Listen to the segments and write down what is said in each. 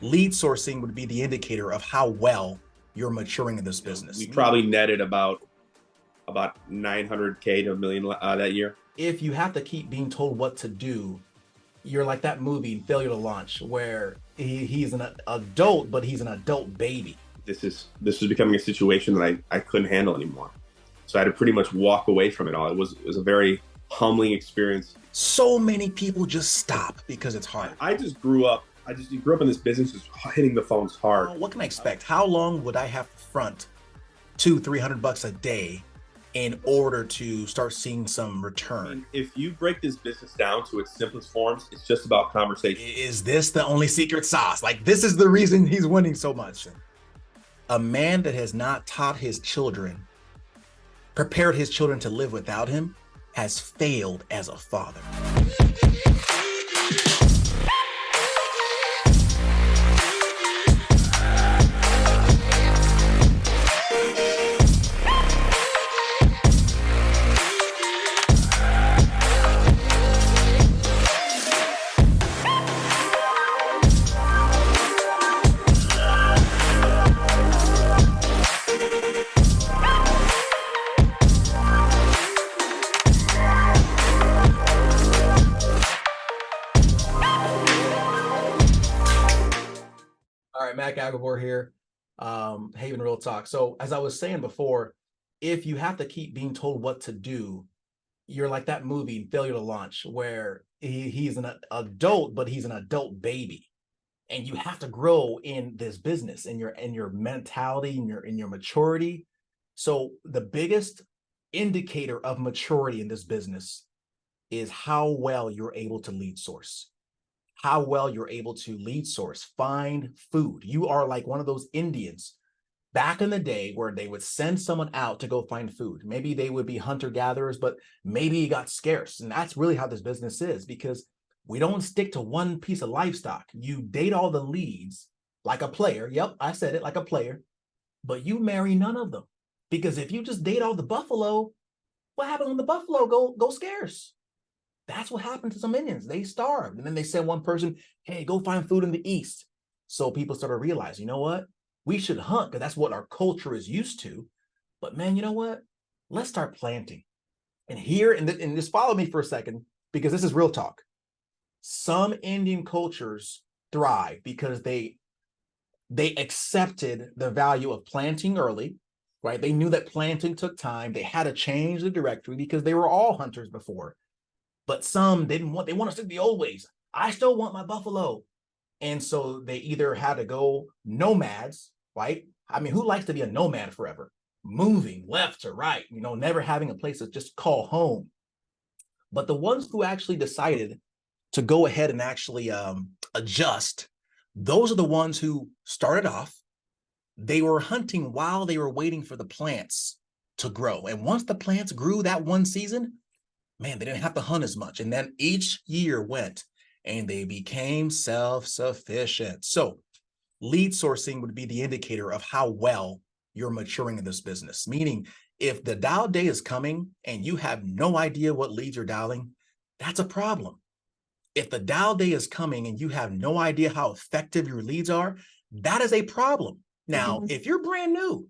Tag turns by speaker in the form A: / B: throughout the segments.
A: Lead sourcing would be the indicator of how well you're maturing in this business.
B: We probably netted about 900K to a million that year.
A: If you have to keep being told what to do, you're like that movie Failure to Launch, where he's an adult, but he's an adult baby.
B: This was becoming a situation that I couldn't handle anymore. So I had to pretty much walk away from it all. It was a very humbling experience.
A: So many people just stop because it's hard.
B: I just grew up. You grew up in this business, just hitting the phones hard.
A: What can I expect? How long would I have to front $200-300 a day in order to start seeing some return?
B: If you break this business down to its simplest forms, it's just about conversation.
A: Is this the only secret sauce? Like, this is the reason he's winning so much. A man that has not taught his children, prepared his children to live without him, has failed as a father. All right, Mac Agabor here, Haven Real Talk. So as I was saying before, if you have to keep being told what to do, you're like that movie Failure to Launch, where he's an adult, but he's an adult baby. And you have to grow in this business, in your mentality, in your maturity. So the biggest indicator of maturity in this business is how well you're able to lead source. How well you're able to lead source, find food. You are like one of those Indians back in the day where they would send someone out to go find food. Maybe they would be hunter gatherers, but maybe it got scarce. And that's really how this business is, because we don't stick to one piece of livestock. You date all the leads like a player. Yep, I said it, like a player, but you marry none of them. Because if you just date all the buffalo, what happened when the buffalo go scarce? That's what happened to some Indians. They starved. And then they sent one person, hey, go find food in the East. So people started realizing, you know what? We should hunt because that's what our culture is used to. But man, you know what? Let's start planting. And here, and just follow me for a second, because this is real talk. Some Indian cultures thrive because they accepted the value of planting early, right? They knew that planting took time. They had to change the directory because they were all hunters before. But some didn't want, they want to stick to the old ways. I still want my buffalo. And so they either had to go nomads, right? I mean, who likes to be a nomad forever? Moving left to right, never having a place to just call home. But the ones who actually decided to go ahead and actually adjust, those are the ones who started off. They were hunting while they were waiting for the plants to grow. And once the plants grew that one season, man, they didn't have to hunt as much. And then each year went and they became self-sufficient. So lead sourcing would be the indicator of how well you're maturing in this business. Meaning, if the dial day is coming and you have no idea what leads you're dialing, that's a problem. If the dial day is coming and you have no idea how effective your leads are, that is a problem. Now, if you're brand new,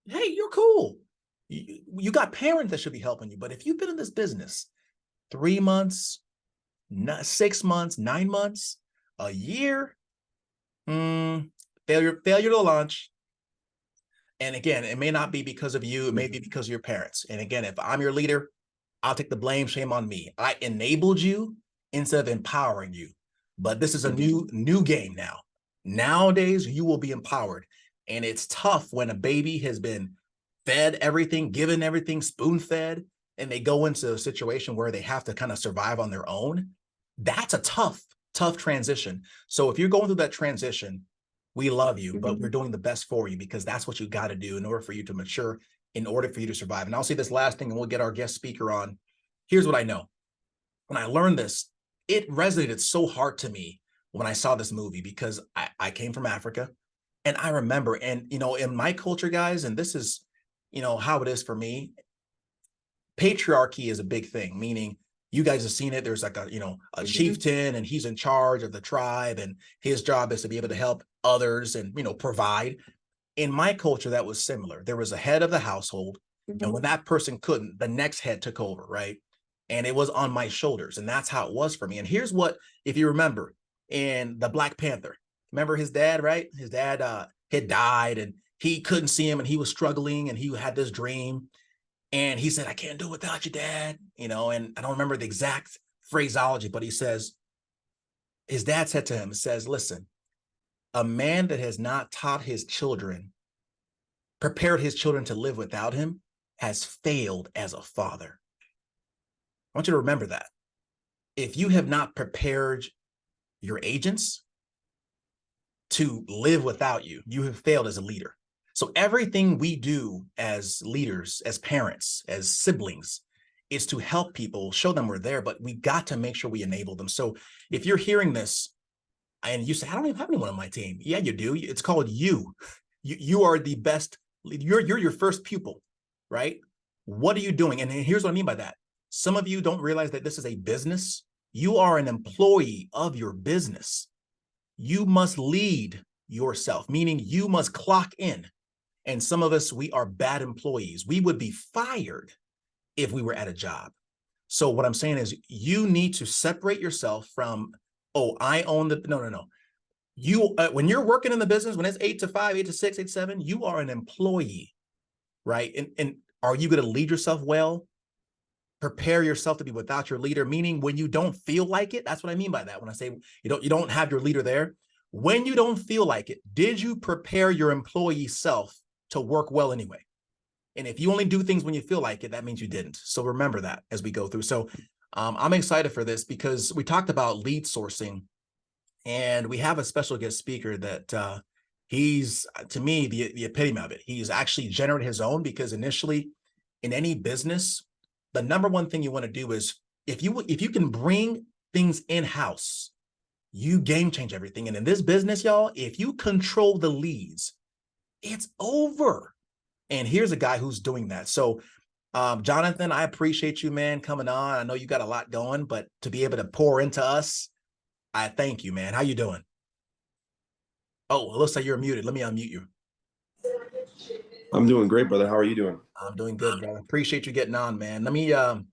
A: hey, you're cool. You got parents that should be helping you. But if you've been in this business 3 months, 6 months, 9 months, a year, failure to launch. And again, it may not be because of you. It may be because of your parents. And again, if I'm your leader, I'll take the blame. Shame on me. I enabled you instead of empowering you. But this is a new game now. Nowadays, you will be empowered. And it's tough when a baby has been fed everything, given everything, spoon-fed, and they go into a situation where they have to kind of survive on their own. That's a tough transition. So if you're going through that transition, we love you, but we're doing the best for you, because that's what you got to do in order for you to mature, in order for you to survive. And I'll say this last thing and we'll get our guest speaker on. Here's what I know. When I learned this, it resonated so hard to me when I saw this movie, because I came from Africa, and I remember, and in my culture, guys, and this is how it is for me, patriarchy is a big thing, meaning You guys have seen it. There's like a, a chieftain, and he's in charge of the tribe, and his job is to be able to help others and, provide. In my culture, that was similar. There was a head of the household, and when that person couldn't, the next head took over, right? And it was on my shoulders, and that's how it was for me. And here's what, if you remember, in the Black Panther, remember his dad, right? His dad had died, and he couldn't see him, and he was struggling, and he had this dream, and he said, "I can't do it without you, Dad." And I don't remember the exact phraseology, but he says, his dad said to him, says, "Listen, a man that has not taught his children, prepared his children to live without him, has failed as a father." I want you to remember that. If you have not prepared your agents to live without you, you have failed as a leader. So everything we do as leaders, as parents, as siblings, is to help people, show them we're there, but we got to make sure we enable them. So if you're hearing this and you say, "I don't even have anyone on my team," yeah, you do. It's called you. You are the best. You're your first pupil, right? What are you doing? And here's what I mean by that. Some of you don't realize that this is a business. You are an employee of your business. You must lead yourself, meaning you must clock in. And some of us, we are bad employees. We would be fired if we were at a job. So what I'm saying is you need to separate yourself from, "Oh, I own the," no. You, when you're working in the business, when it's 8 to 5, 8 to 6, 8 to 7, you are an employee, right? And are you going to lead yourself well? Prepare yourself to be without your leader, meaning when you don't feel like it. That's what I mean by that. When I say you don't have your leader there, when you don't feel like it, did you prepare your employee self to work well anyway? And if you only do things when you feel like it, that means you didn't. So remember that as we go through. So I'm excited for this because we talked about lead sourcing, and we have a special guest speaker that he's, to me, the epitome of it. He's actually generated his own, because initially in any business, the number one thing you want to do is, if you can bring things in-house, you game change everything. And in this business, y'all, if you control the leads, it's over. And here's a guy who's doing that. So Jonathan, I appreciate you, man, coming on. I know you got a lot going, but to be able to pour into us, I thank you, man. How you doing? Oh, it looks like you're muted. Let me unmute you.
B: I'm doing great, brother. How are you doing?
A: I'm doing good, brother. Appreciate you getting on, man. Let me our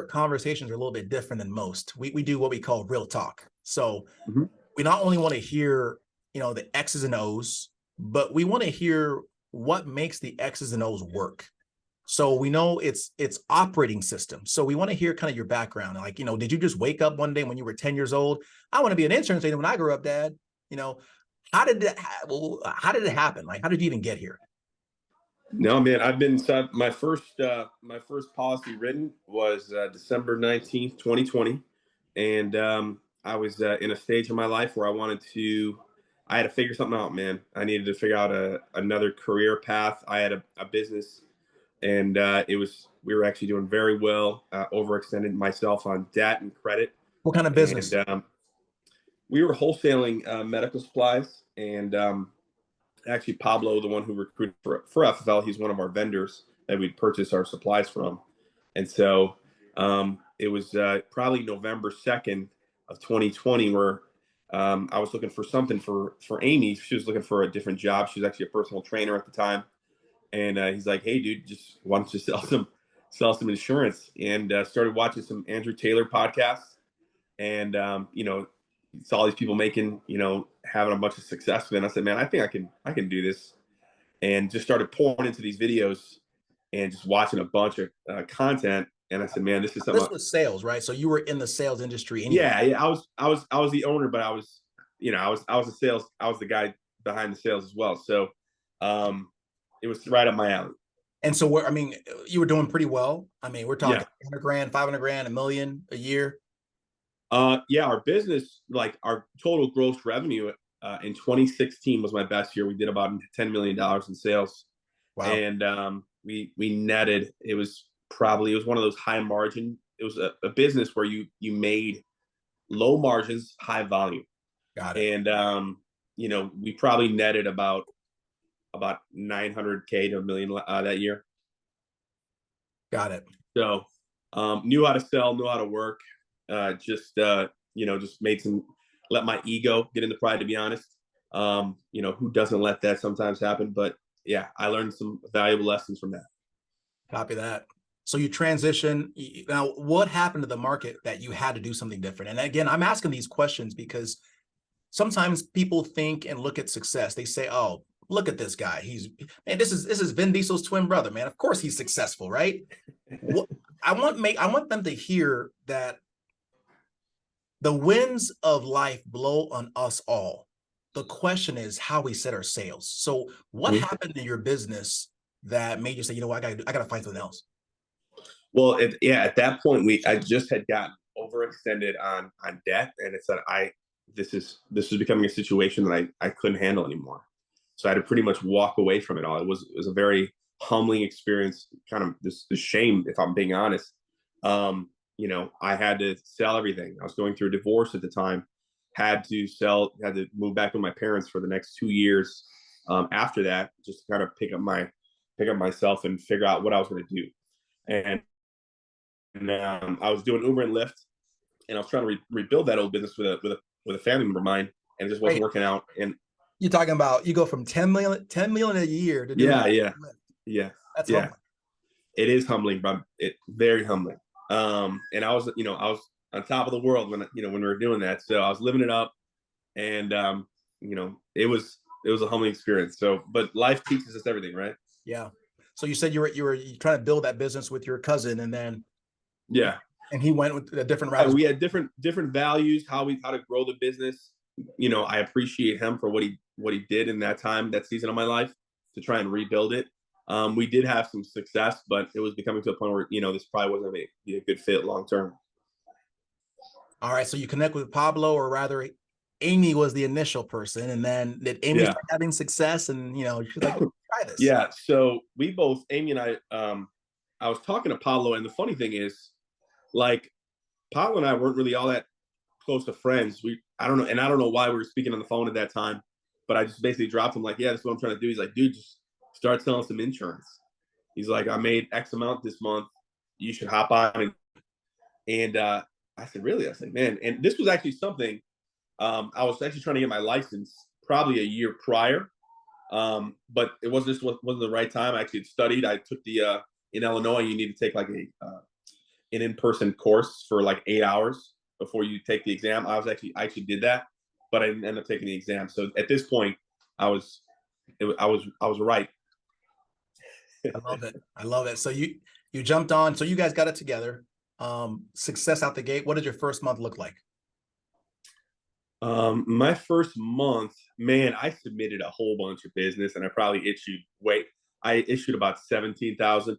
A: conversations are a little bit different than most. We do what we call real talk. So
B: Mm-hmm.
A: we not only want to hear, the X's and O's, but we want to hear what makes the X's and O's work. So we know it's operating system. So we want to hear kind of your background. Like, did you just wake up one day when you were 10 years old? "I want to be an insurance agent when I grew up, Dad." How did how did it happen? Like, how did you even get here?
B: No, man, I've been my first policy written was December 19th, 2020, and I was in a stage of my life where I had to figure something out, man. I needed to figure out another career path. I had a business, and we were actually doing very well. Overextended myself on debt and credit,
A: What kind of
B: and
A: business?
B: we were wholesaling medical supplies, and actually Pablo, the one who recruited for FFL, he's one of our vendors that we'd purchase our supplies from. And so it was probably November 2nd of 2020 where I was looking for something for Amy. She was looking for a different job. She was actually a personal trainer at the time. And he's like, "Hey, dude, just why don't you sell some insurance?" And started watching some Andrew Taylor podcasts. And, saw all these people having a bunch of success with it. And I said, "Man, I think I can do this." And just started pouring into these videos and just watching a bunch of content. And I said, "Man, this is
A: This
B: something."
A: was sales, right? So you were in the sales industry anyway.
B: Yeah. I was the owner, but I was the guy behind the sales as well. So, it was right up my alley.
A: And so you were doing pretty well. We're
B: Yeah.
A: talking 100 grand, 500 grand, a million a year.
B: Yeah, our business, like our total gross revenue in 2016 was my best year. We did about $10 million in sales.
A: Wow.
B: And we netted, it was one of those high margin. It was a business where you made low margins, high volume.
A: Got it.
B: And, we probably netted about 900K to a million that year.
A: Got it.
B: So Knew how to sell, knew how to work. Just made some, let my ego get in the pride, to be honest. Who doesn't let that sometimes happen? But yeah, I learned some valuable lessons from that.
A: Copy that. So you transition. Now, what happened to the market that you had to do something different? And again, I'm asking these questions because sometimes people think and look at success. They say, "Oh, look at this guy. This is Vin Diesel's twin brother, man. Of course he's successful, right?" What I want them to hear that the winds of life blow on us all. The question is how we set our sails. So, what
B: Mhm.
A: happened in your business that made you say, "You know what, I got to find something else"?
B: Well, at that point, I just had gotten overextended on debt, and it said this was becoming a situation that I couldn't handle anymore. So I had to pretty much walk away from it all. It was a very humbling experience, kind of this shame, if I'm being honest. I had to sell everything. I was going through a divorce at the time, had to move back with my parents for the next 2 years. After that, just to kind of pick up myself and figure out what I was going to do. And I was doing Uber and Lyft, and I was trying to rebuild that old business with a family member of mine, and it just wasn't
A: Wait,
B: working out. And
A: you're talking about you go from 10 million a year to doing
B: yeah, yeah, yeah,
A: that's
B: yeah.
A: humbling.
B: It is humbling, but it very humbling. And I was on top of the world when we were doing that. So I was living it up, and it was a humbling experience. So, but life teaches us everything, right?
A: Yeah. So you said you were trying to build that business with your cousin, and then
B: Yeah,
A: he went with a different route as
B: we
A: well.
B: had different values, how to grow the business. I appreciate him for what he did in that season of my life to try and rebuild it. We did have some success, but it was becoming to a point where this probably wasn't going to be a good fit long term.
A: All right. So you connect with Pablo, or rather, Amy was the initial person, and then did Amy
B: Yeah,
A: start having success? And she's like, "Try this."
B: yeah. So Amy and I was talking to Pablo, and the funny thing is, like, Pablo and I weren't really all that close to friends. I don't know, and I don't know why we were speaking on the phone at that time, but I just basically dropped him like, "Yeah, that's what I'm trying to do." He's like, "Dude, just start selling some insurance." He's like, "I made X amount this month. You should hop on." And I said, "Really?" I said, "Man," and this was actually something I was actually trying to get my license probably a year prior, but it wasn't the right time. I actually had studied. I took the in Illinois, you need to take like an in-person course for like 8 hours before you take the exam. I actually did that, but I didn't end up taking the exam. So at this point, I was right.
A: I love it. I love it. So you jumped on. So you guys got it together. Success out the gate. What did your first month look like?
B: My first month, man, I submitted a whole bunch of business, and I issued about 17,000.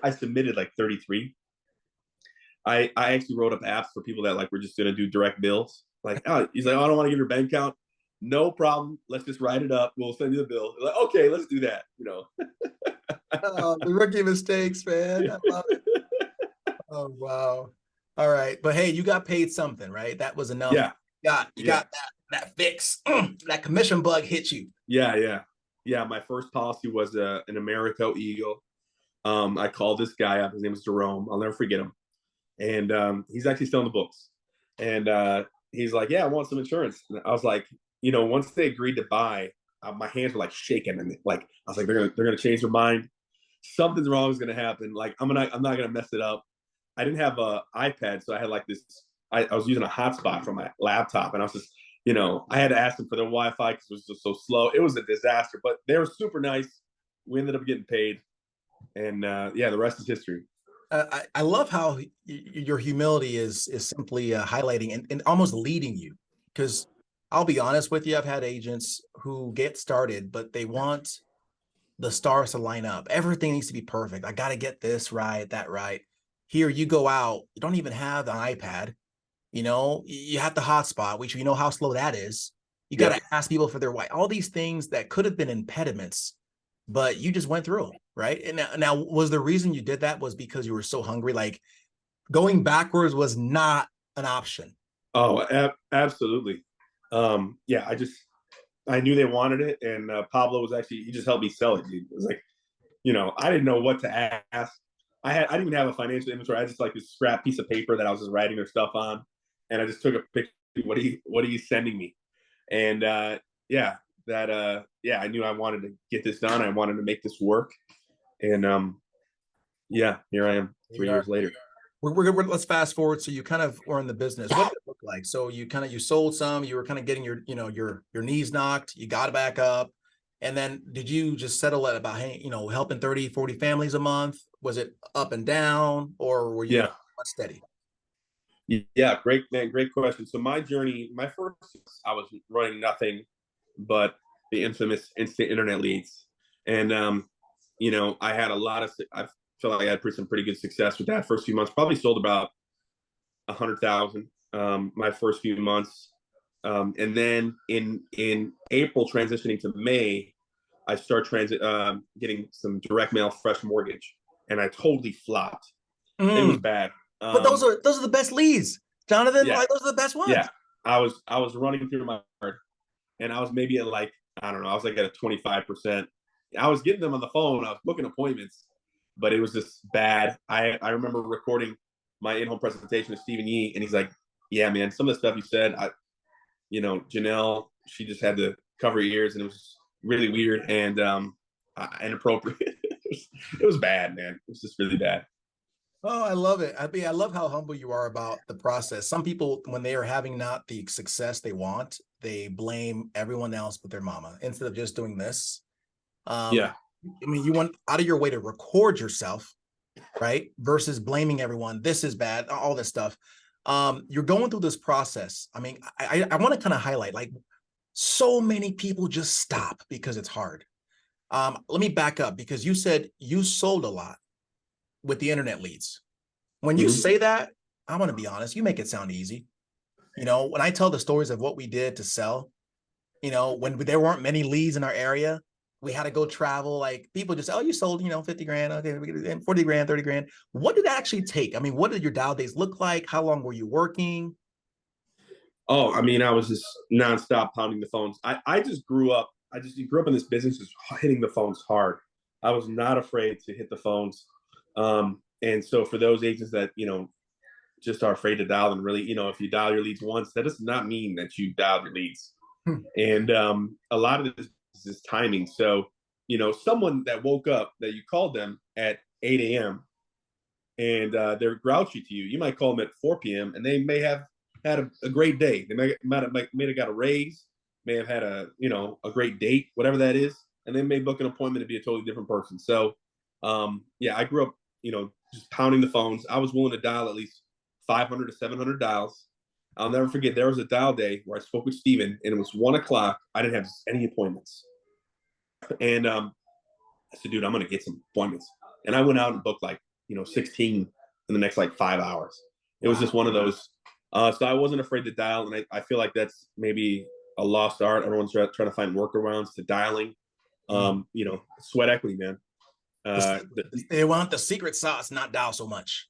B: I submitted like 33. I actually wrote up apps for people that like were just gonna do direct bills. Like, oh, he's like, oh, I don't want to give your bank account. No problem. Let's just write it up. We'll send you the bill. Like, okay, let's do that.
A: Oh, the rookie mistakes, man. I love it. Oh, wow. All right. But hey, you got paid something, right? That was enough.
B: Yeah,
A: You
B: yeah,
A: got that fix. That commission bug hit you.
B: yeah, yeah, yeah. My first policy was an Americo Eagle. I called this guy up. His name was Jerome. I'll never forget him. And he's actually still in the books. And he's like, "Yeah, I want some insurance." And I was like, once they agreed to buy, my hands were like shaking, and like I was like, they're gonna change their mind. Something's wrong is gonna happen. Like I'm not gonna mess it up. I didn't have a iPad, so I had like this. I was using a hotspot from my laptop, and I was just, I had to ask them for their Wi-Fi because it was just so slow. It was a disaster, but they were super nice. We ended up getting paid, and yeah, the rest is history.
A: I love how your humility is simply highlighting and almost leading you. Because I'll be honest with you, I've had agents who get started, but they want the stars to line up. Everything needs to be perfect. I got to get this right, that right. Here you go out, you don't even have an iPad. You have the hotspot, which you know how slow that is. You got
B: Yep.
A: to ask people for their why. All these things that could have been impediments, but you just went through them, right? And now was the reason you did that was because you were so hungry? Like going backwards was not an option.
B: Oh, absolutely. Yeah, I knew they wanted it, and Pablo was actually he just helped me sell it. Dude. It was like, I didn't know what to ask. I didn't even have a financial inventory. I just like this scrap piece of paper that I was just writing their stuff on, and I just took a picture. What are you sending me? And yeah, yeah, I knew I wanted to get this done. I wanted to make this work, and yeah, here I am
A: Here
B: 3
A: we are.
B: years later.
A: Let's fast forward. So you kind of were in the business. What did it look like? So you sold some, you were kind of getting your knees knocked, you got it back up. And then did you just settle at about, helping 30, 40 families a month? Was it up and down, or were you
B: Yeah.
A: steady?
B: Yeah, great man, great question. So my journey, my first, I was running nothing but the infamous instant internet leads, and I had a lot of, I felt like I had some pretty good success with that first few months. Probably sold about 100,000 my first few months, and then in April, transitioning to May, I start getting some direct mail fresh mortgage, and I totally flopped. It was
A: Mm.
B: bad.
A: But those are the best leads, Jonathan.
B: Yeah,
A: Like those are the best ones.
B: yeah. I was running through my card, and I was maybe at like, I don't know, I was like at a 25%. I was getting them on the phone. I was booking appointments, but it was just bad. I remember recording my in-home presentation with Stephen Yee, and he's like, "Yeah, man, some of the stuff you said, Janelle, she just had to cover her ears, and it was really weird and inappropriate. It was bad, man. It was just really bad."
A: Oh, I love it. I mean, I love how humble you are about the process. Some people, when they are having not the success they want, they blame everyone else but their mama instead of just doing this.
B: Yeah.
A: I mean, you went out of your way to record yourself, right? Versus blaming everyone. This is bad, all this stuff. You're going through this process. I mean, I want to kind of highlight, like, so many people just stop because it's hard. Let me back up, because you said you sold a lot with the internet leads. When you
B: Mm-hmm.
A: say that, I want to be honest, you make it sound easy. When I tell the stories of what we did to sell, when there weren't many leads in our area, we had to go travel. Like, people just, oh, you sold, 50 grand, okay, 40 grand, 30 grand. What did it actually take? I mean, what did your dial days look like? How long were you working?
B: Oh, I mean, I was just nonstop pounding the phones. I just grew up. I just grew up in this business, just hitting the phones hard. I was not afraid to hit the phones. And so for those agents that, just are afraid to dial them, really, if you dial your leads once, that does not mean that you dialed your leads. And a lot of this is timing. So, someone that woke up, that you called them at 8 a.m. and they're grouchy to you, you might call them at 4 p.m. and they may have had a great day. They might have got a raise, may have had a great date, whatever that is, and they may book an appointment to be a totally different person. So, yeah, I grew up, just pounding the phones. I was willing to dial at least 500 to 700 dials. I'll never forget, there was a dial day where I spoke with Steven, and it was 1 o'clock. I didn't have any appointments. And I said, dude, I'm going to get some appointments. And I went out and booked like, 16 in the next like 5 hours. It was just one of those. So I wasn't afraid to dial. And I feel like that's maybe a lost art. Everyone's trying to find workarounds to dialing. Sweat equity, man.
A: They want the secret sauce, not dial so much.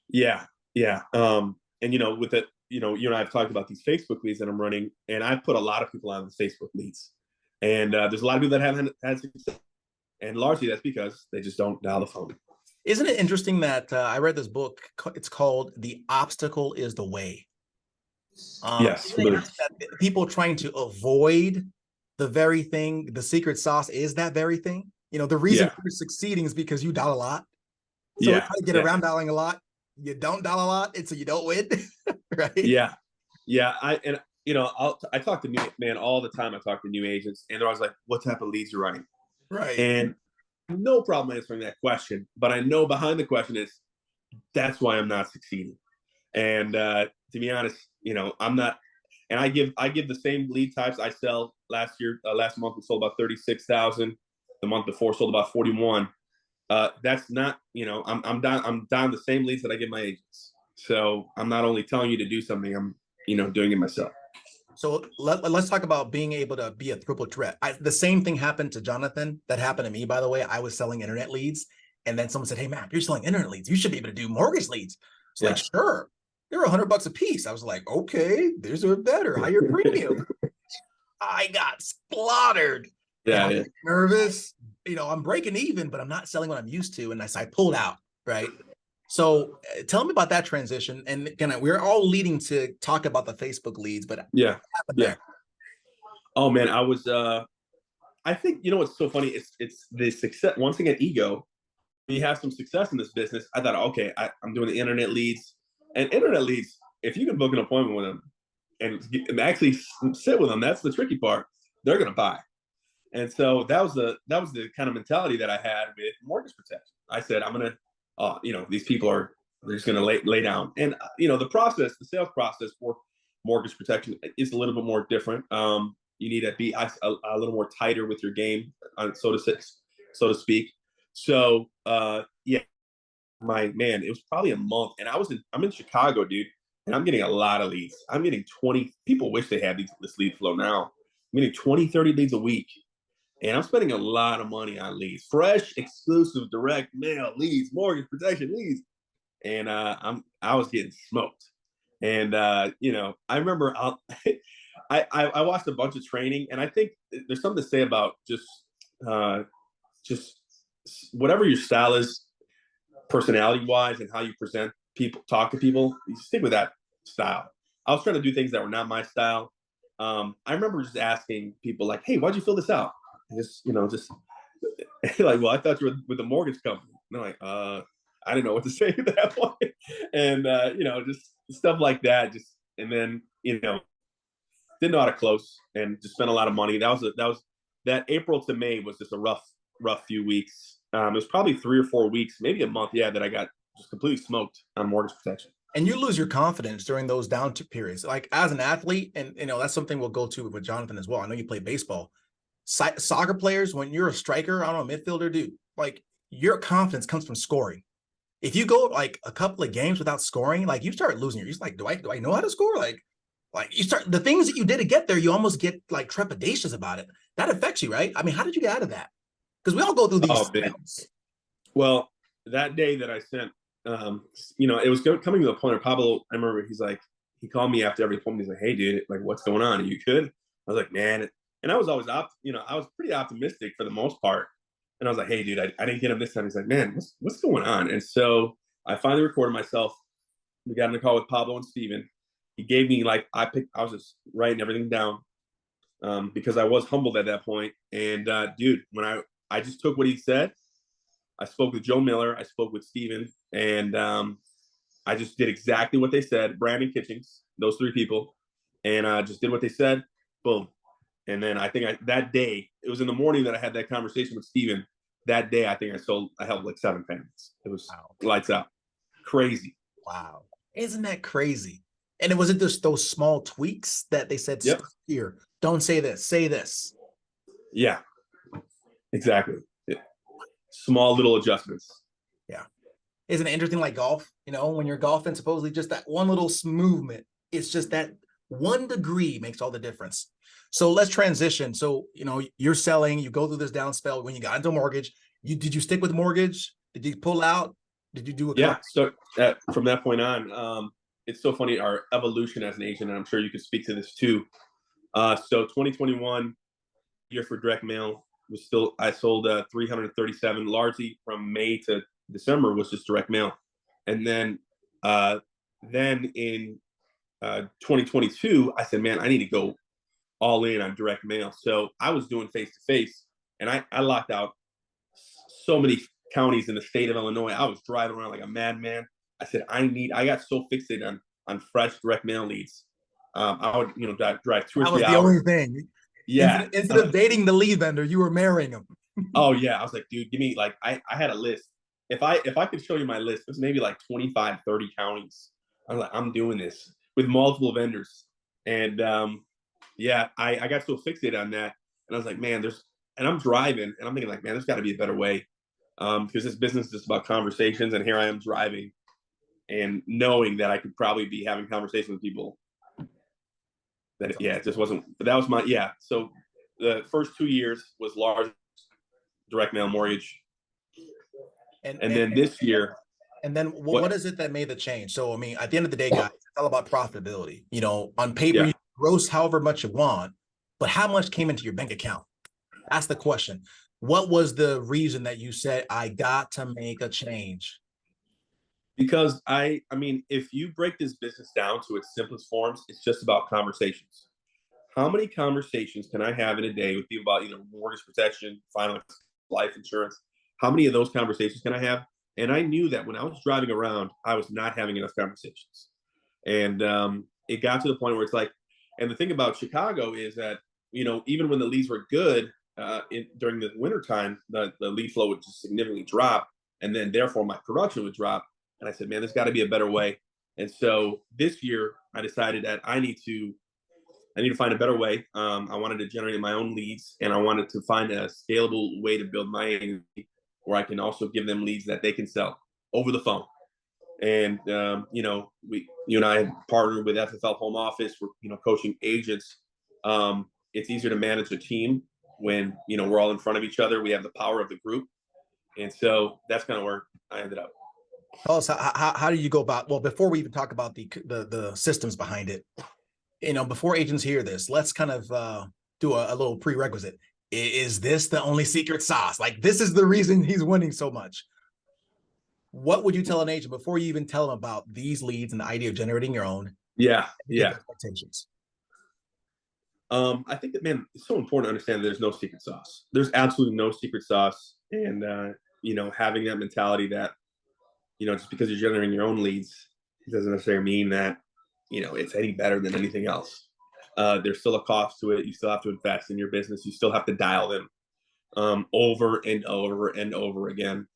B: Yeah. Yeah. And with it, you and I have talked about these Facebook leads that I'm running, and I've put a lot of people on the Facebook leads. And there's a lot of people that haven't had success. And largely that's because they just don't dial the phone.
A: Isn't it interesting that I read this book? It's called "The Obstacle Is the Way."
B: Yes.
A: That people trying to avoid the very thing, the secret sauce is that very thing. The reason you're succeeding is because you dial a lot. So we try to get around dialing a lot. You don't dial a lot, and so you don't win, right?
B: Yeah. I talk to all the time. I talk to new agents, and they're always like, "What type of leads you're running?"
A: Right.
B: And no problem answering that question, but I know behind the question is, that's why I'm not succeeding. And to be honest, I'm not. And I give the same lead types. I sell last month we sold about 36,000. The month before sold about 41. That's not, I'm down the same leads that I give my agents. So I'm not only telling you to do something, I'm doing it myself.
A: So let's talk about being able to be a triple threat. The same thing happened to Jonathan. That happened to me, by the way. I was selling internet leads, and then someone said, "Hey, Matt, you're selling internet leads. You should be able to do mortgage leads." It's like, sure, they're $100 a piece. I was like, okay, these are better, higher premium. I got slaughtered.
B: Yeah,
A: I'm nervous. I'm breaking even, but I'm not selling what I'm used to, and I pulled out. right? So tell me about that transition. And again, we're all leading to talk about the Facebook leads, but what
B: Yeah.
A: happened
B: Yeah.
A: there?
B: Oh man, I think, you know what's so funny? It's the success. Once again, ego. When you have some success in this business, I thought, okay, I'm doing the internet leads, and internet leads. If you can book an appointment with them and actually sit with them, that's the tricky part. They're gonna buy. And so that was the kind of mentality that I had with mortgage protection. I said, I'm gonna, these people they're just gonna lay down. And the sales process for mortgage protection is a little bit more different. You need to be a little more tighter with your game, so to speak. So yeah, my man, it was probably a month, and I'm in Chicago, dude, and I'm getting a lot of leads. I'm getting 20 people. Wish they had this lead flow now. I'm getting 20, 30 leads a week. And I'm spending a lot of money on leads, fresh, exclusive, direct mail leads, mortgage protection leads, and I was getting smoked. And I remember I watched a bunch of training, and I think there's something to say about just whatever your style is, personality wise, and how you present people, talk to people. You stick with that style. I was trying to do things that were not my style. I remember just asking people like, "Hey, why'd you fill this out?" Just like, well, I thought you were with the mortgage company. And I'm like, I didn't know what to say at that point. And, just stuff like that. And then, didn't know how to close and just spent a lot of money. That April to May was just a rough few weeks. It was probably 3 or 4 weeks, maybe a month. Yeah. That I got just completely smoked on mortgage protection.
A: And you lose your confidence during those down periods. Like as an athlete, and that's something we'll go to with Jonathan as well. I know you play baseball. Soccer players, when you're a striker, I don't know, midfielder, dude, like your confidence comes from scoring. If you go like a couple of games without scoring, like you start losing your, you're like, do I know how to score? Like you start the things that you did to get there, you almost get like trepidatious about it. That affects you, right? I mean, how did you get out of that? Because we all go through these
B: Oh, man. Well, that day that I sent, it was coming to the point where Pablo, I remember he called me after every appointment. He's like, "Hey, dude, like, what's going on? Are you good?" I was like, "Man," and I was always I was pretty optimistic for the most part. And I was like, "Hey, dude, I didn't get him this time." He's like, "Man, what's going on?" And so I finally recorded myself. We got in the call with Pablo and Steven. He gave me I was just writing everything down because I was humbled at that point. And dude, when I just took what he said, I spoke with Joe Miller, I spoke with Steven, and I just did exactly what they said. Brandon Kitchings, those three people, and just did what they said. Boom. And then I think that day, it was in the morning that I had that conversation with Steven. That day, I think I held like 7 families. It was lights out. Crazy.
A: Wow. Isn't that crazy? And was it just those small tweaks that they said,
B: Yep.
A: Here, don't say this, say this?
B: Yeah, exactly. Yeah. Small little adjustments.
A: Yeah. Isn't it interesting like golf? When you're golfing, supposedly just that one little movement, it's just that 1 degree makes all the difference. So let's transition. So, you're selling, you go through this down spell when you got into mortgage. Did you stick with mortgage? Did you pull out? Did you do a
B: Yeah. So from that point on, it's so funny, our evolution as an agent, and I'm sure you could speak to this too. So 2021 year for direct mail I sold 337, largely from May to December was just direct mail. And then in 2022, I said, man, I need to go all in on direct mail. So I was doing face to face, and I locked out so many counties in the state of Illinois. I was driving around like a madman. I said, I got so fixated on fresh direct mail leads. I would, drive 2 or 3 hours.
A: That was the only thing.
B: Yeah.
A: Instead of dating the lead vendor, you were marrying him.
B: Oh yeah. I was like, dude, give me I had a list. If I could show you my list, it was maybe like 25, 30 counties. I'm like, I'm doing this with multiple vendors. And yeah, I got so fixated on that. And I was like, man, and I'm driving and I'm thinking like, man, there's gotta be a better way. Because this business is just about conversations, and here I am driving and knowing that I could probably be having conversations with people that, yeah, it just wasn't, that was so the first 2 years was large direct mail mortgage. And then this year.
A: And then what is it that made the change? So, I mean, at the end of the day, guys, it's all about profitability. On paper, you gross however much you want, but how much came into your bank account? That's the question. What was the reason that you said, I got to make a change?
B: Because I mean, if you break this business down to its simplest forms, it's just about conversations. How many conversations can I have in a day with people about either mortgage protection, finance, life insurance? How many of those conversations can I have? And I knew that when I was driving around, I was not having enough conversations. And it got to the point where it's like, and the thing about Chicago is that, even when the leads were good during the wintertime, the lead flow would just significantly drop. And then therefore my production would drop. And I said, man, there's got to be a better way. And so this year I decided that I need to find a better way. I wanted to generate my own leads, and I wanted to find a scalable way to build my agency where I can also give them leads that they can sell over the phone. And you and I have partnered with FFL Home Office. We're coaching agents. It's easier to manage a team when we're all in front of each other. We have the power of the group, and so that's kind of where I ended up.
A: Tell us how do you go about? Well, before we even talk about the systems behind it, before agents hear this, let's kind of do a little prerequisite. Is this the only secret sauce? Like, this is the reason he's winning so much. What would you tell an agent before you even tell them about these leads and the idea of generating your own?
B: Yeah.
A: Expectations.
B: I think that, man, it's so important to understand that there's no secret sauce. There's absolutely no secret sauce. And, having that mentality that, just because you're generating your own leads, it doesn't necessarily mean that, it's any better than anything else. There's still a cost to it. You still have to invest in your business. You still have to dial them over and over and over again,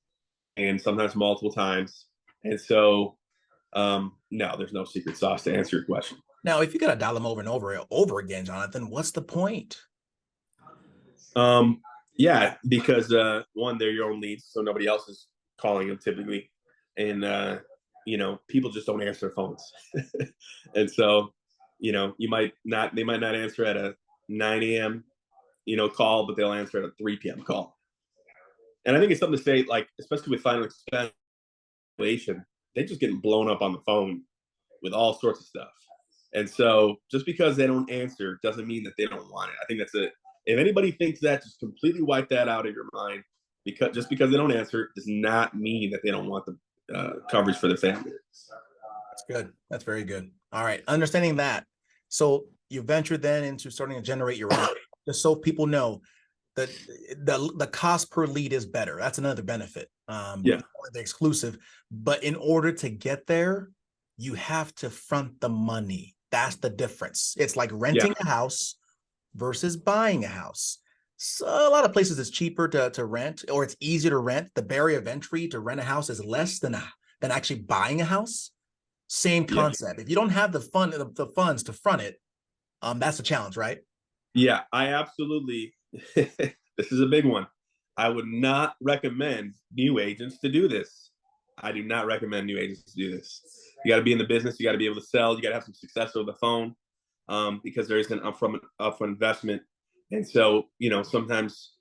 B: and sometimes multiple times. And so, no, there's no secret sauce to answer your question.
A: Now, if you got to dial them over and over again, Jonathan, what's the point?
B: Yeah, because one, they're your own leads, so nobody else is calling them typically, and people just don't answer their phones, and so they might not answer at a 9 a.m. call, but they'll answer at a 3 p.m. call. And I think it's something to say, like, especially with final expense, they're just getting blown up on the phone with all sorts of stuff. And so just because they don't answer doesn't mean that they don't want it. I think that's it. If anybody thinks that, just completely wipe that out of your mind, because just because they don't answer does not mean that they don't want the coverage for their family.
A: That's good. That's very good. All right. Understanding that. So you ventured then into starting to generate your own, just so people know that the cost per lead is better. That's another benefit. The exclusive. But in order to get there, you have to front the money. That's the difference. It's like renting a house versus buying a house. So a lot of places it's cheaper to rent, or it's easier to rent. The barrier of entry to rent a house is less than actually buying a house. Same concept. If you don't have the funds to front it, that's a challenge, right?
B: Yeah, I absolutely. This is a big one. I would not recommend new agents to do this. I do not recommend new agents to do this. You got to be in the business. You got to be able to sell. You got to have some success over the phone, because there is an upfront investment. And so, sometimes,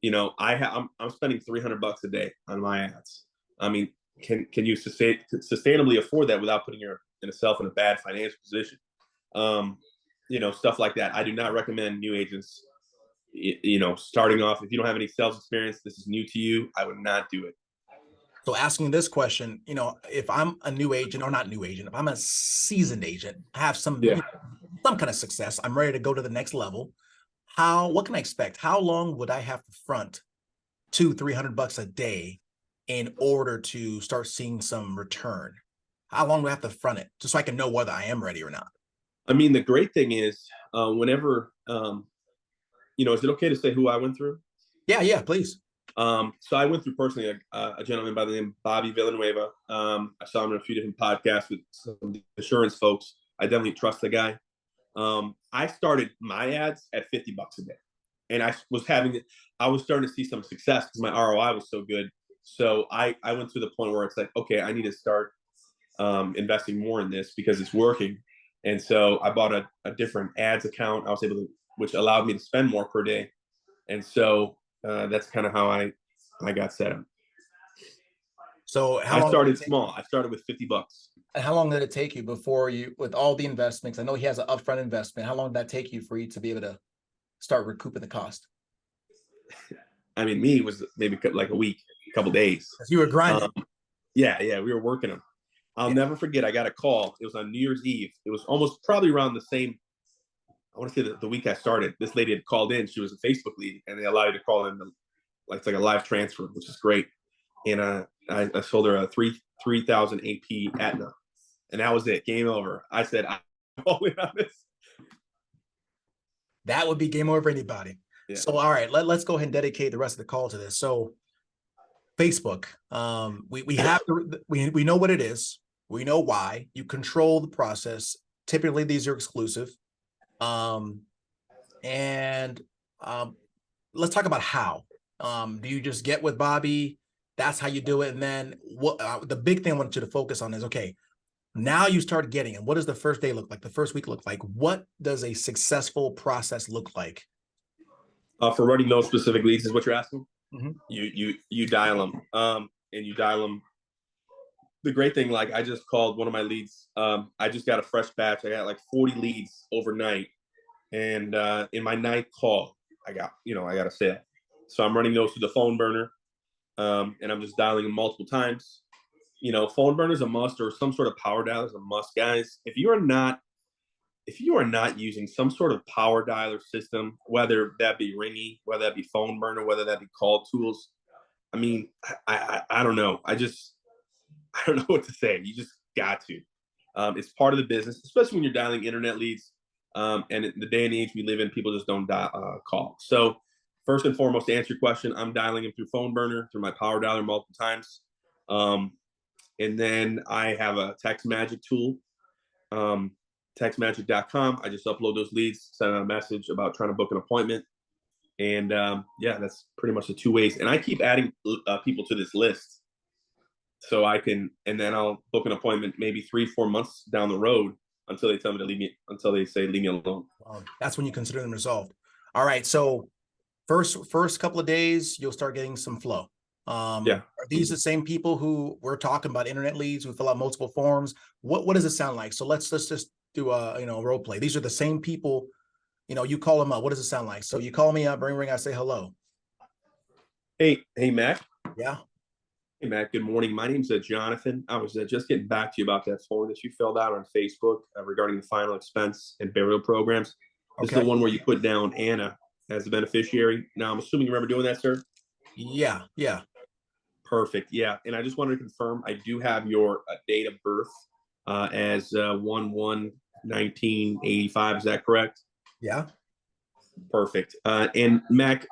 B: I'm spending $300 a day on my ads. I mean, can you sustainably afford that without putting yourself in a bad financial position? Stuff like that. I do not recommend new agents, starting off. If you don't have any sales experience, this is new to you, I would not do it.
A: So asking this question, if I'm a new agent, or not new agent, if I'm a seasoned agent, I have some kind of success, I'm ready to go to the next level. What can I expect? How long would I have to front $200-300 a day in order to start seeing some return? How long do I have to front it, just so I can know whether I am ready or not?
B: I mean, the great thing is, whenever, is it okay to say who I went through?
A: Yeah, please.
B: So I went through personally a gentleman by the name of Bobby Villanueva. I saw him in a few different podcasts with some insurance folks. I definitely trust the guy. I started my ads at $50 a day, and I was starting to see some success because my ROI was so good. So I went to the point where it's like, okay, I need to start investing more in this because it's working. And so I bought a different ads account. I was able to, which allowed me to spend more per day. And so that's kind of how I got set up.
A: So
B: I started small. I started with $50.
A: And how long did it take you before with all the investments? I know he has an upfront investment. How long did that take you for you to be able to start recouping the cost?
B: I mean, me was maybe like a week, a couple days.
A: You were grinding.
B: Yeah, we were working them. I'll never forget. I got a call. It was on New Year's Eve. It was almost probably around the same. I want to say the week I started. This lady had called in. She was a Facebook lead, and they allow you to call in. Like it's like a live transfer, which is great. And I sold her a 3,000 AP Aetna, and that was it. Game over. I said, I'm all in on this.
A: That would be game over for anybody.
B: Yeah.
A: So, all right, let's go ahead and dedicate the rest of the call to this. So, Facebook, we have to, we know what it is. We know why. You control the process. Typically, these are exclusive. And let's talk about how. Do you just get with Bobby? That's how you do it. And then what the big thing I want you to focus on is, okay, now you start getting it. What does the first day look like? The first week look like? What does a successful process look like?
B: For running those specific leads is what you're asking?
A: Mm-hmm.
B: You dial them, and you dial them. The great thing, like I just called one of my leads. I just got a fresh batch. I got like 40 leads overnight, and in my ninth call, I got a sale. So I'm running those through the phone burner, and I'm just dialing them multiple times. Phone burner is a must, or some sort of power dialer is a must, guys. If you are not using some sort of power dialer system, whether that be Ringy, whether that be phone burner, whether that be call tools, I mean, I don't know. I don't know what to say. You just got to. It's part of the business, especially when you're dialing internet leads. And in the day and age we live in, people just don't call. So first and foremost, to answer your question, I'm dialing them through phone burner, through my power dialer multiple times. And then I have a text magic tool, textmagic.com. I just upload those leads, send out a message about trying to book an appointment. And yeah, that's pretty much the two ways. And I keep adding people to this list so I can, and then I'll book an appointment maybe 3-4 months down the road until they tell me to leave me, until they say leave me alone.
A: That's when you consider them resolved. All right. So first couple of days, you'll start getting some flow.
B: Yeah.
A: Are these the same people who we're talking about, internet leads who fill out multiple forms? What does it sound like? So let's just do a role play. These are the same people. You call them up. What does it sound like? So you call me up, ring, I say hello.
B: Hey, Mac.
A: Yeah.
B: Hey, Mac. Good morning. My name's Jonathan. I was just getting back to you about that form that you filled out on Facebook regarding the final expense and burial programs. This is the one where you put down Anna as the beneficiary. Now, I'm assuming you remember doing that, sir?
A: Yeah.
B: Perfect. Yeah. And I just wanted to confirm, I do have your date of birth as 1/1/1985. Is that correct?
A: Yeah.
B: Perfect. And Mac,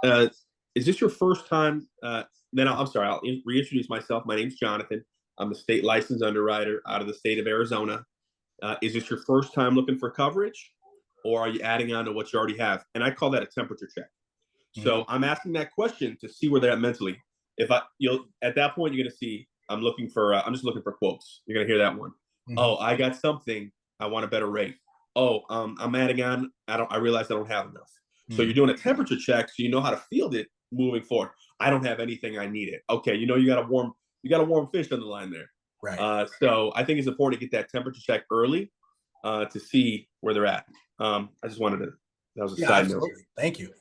B: is this your first time? I'm sorry, I'll reintroduce myself. My name's Jonathan. I'm a state licensed underwriter out of the state of Arizona. Is this your first time looking for coverage, or are you adding on to what you already have? And I call that a temperature check. So I'm asking that question to see where they're at mentally. You'll at that point, you're going to see I'm just looking for quotes. You're going to hear that one. Oh, I got something. I want a better rate. Oh, I'm adding on. I realize I don't have enough. So you're doing a temperature check, so you know how to field it moving forward. I don't have anything I need it. Okay, you got a warm fish on the line there.
A: Right.
B: So I think it's important to get that temperature check early to see where they're at. I just wanted to. That was a side note.
A: Thank you.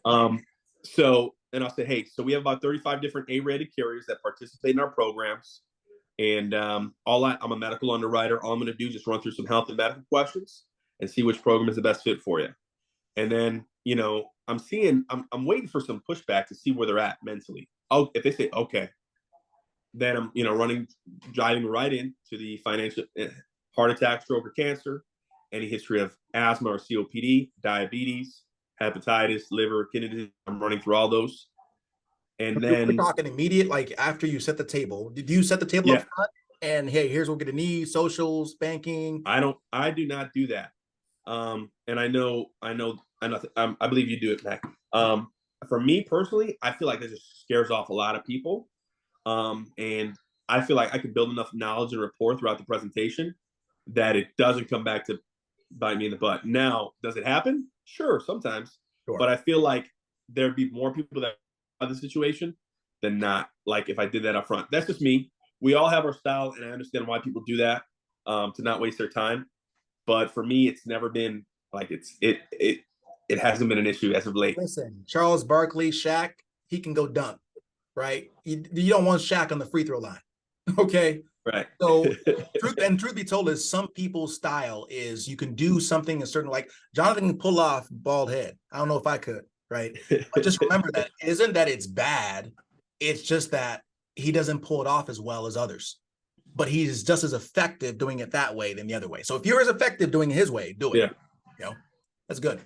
B: So and I'll say, hey, so we have about 35 different A-rated carriers that participate in our programs, and I'm a medical underwriter. All I'm going to do is just run through some health and medical questions and see which program is the best fit for you. And then I'm waiting for some pushback to see where they're at mentally. Oh, if they say okay, then I'm driving right into the financial heart attack, stroke, or cancer, any history of asthma or COPD, diabetes, hepatitis, liver, kidney disease. I'm running through all those. And then
A: we're talking immediate, like after you set the table. Did you set the table up front? And hey, here's what we're gonna need: socials, banking.
B: I do not do that. And I believe you do it, Mac. For me personally, I feel like that just scares off a lot of people. And I feel like I can build enough knowledge and rapport throughout the presentation that it doesn't come back to bite me in the butt. Now, does it happen? Sure, sometimes. Sure. But I feel like there'd be more people that are in the situation than not. Like if I did that up front. That's just me. We all have our style, and I understand why people do that to not waste their time. But for me, it's never been like it hasn't been an issue as of late.
A: Listen, Charles Barkley, Shaq, he can go dunk, right? You don't want Shaq on the free throw line, okay?
B: Right.
A: So truth be told is some people's style is you can do something a certain, like Jonathan can pull off bald head. I don't know if I could, right? But just remember that it isn't that it's bad. It's just that he doesn't pull it off as well as others. But he's just as effective doing it that way than the other way. So if you're as effective doing it his way, do it.
B: Yeah.
A: You know, that's good.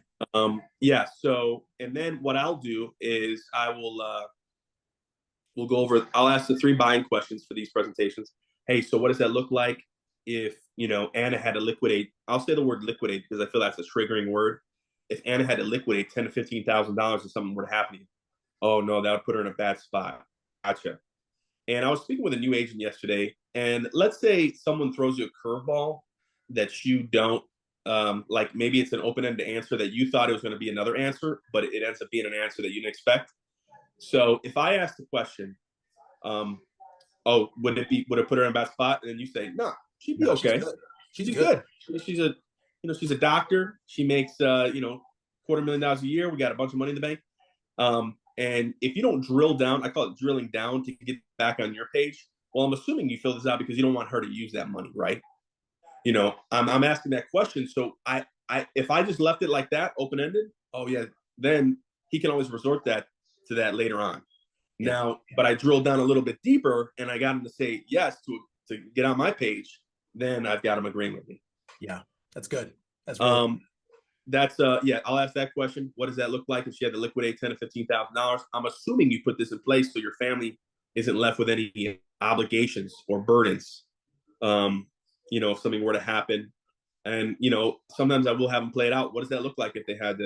B: Yeah. So, and then what I'll do is we'll go over, I'll ask the 3 buying questions for these presentations. Hey, so what does that look like if, Anna had to liquidate? I'll say the word liquidate because I feel that's a triggering word. If Anna had to liquidate $10,000 to $15,000 if something were to happen to you, oh no, that would put her in a bad spot. Gotcha. And I was speaking with a new agent yesterday, and let's say someone throws you a curveball that you don't like. Maybe it's an open-ended answer that you thought it was going to be another answer, but it ends up being an answer that you didn't expect. So if I ask the question, oh, would it put her in a bad spot? And then you say, no, she'd be okay.
A: She's good.
B: She's a doctor. She makes $250,000 a year. We got a bunch of money in the bank. And if you don't drill down, I call it drilling down to get back on your page. Well, I'm assuming you fill this out because you don't want her to use that money, right? I'm asking that question. So if I just left it like that, open ended, oh yeah, then he can always resort to that later on. Yeah. Now, but I drilled down a little bit deeper and I got him to say yes to get on my page. Then I've got him agreeing with me.
A: Yeah, that's good. That's really
B: I'll ask that question. What does that look like if she had to liquidate $10,000 to $15,000? I'm assuming you put this in place so your family isn't left with any obligations or burdens. If something were to happen, and sometimes I will have them play it out. What does that look like if they had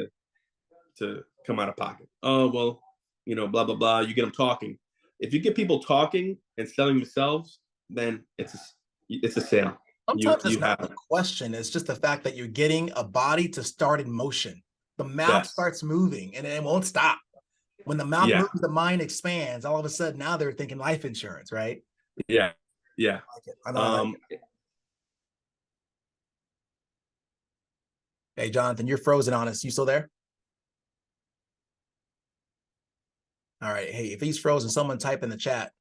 B: to come out of pocket? Oh well, blah blah blah. You get them talking. If you get people talking and selling themselves, then it's a sale.
A: Sometimes it's not the question. It's just the fact that you're getting a body to start in motion. The mouth starts moving and it won't stop. When the mouth moves, the mind expands. All of a sudden, now they're thinking life insurance, right?
B: Yeah. Yeah.
A: I like it. Hey, Jonathan, you're frozen on us. You still there? All right. Hey, if he's frozen, someone type in the chat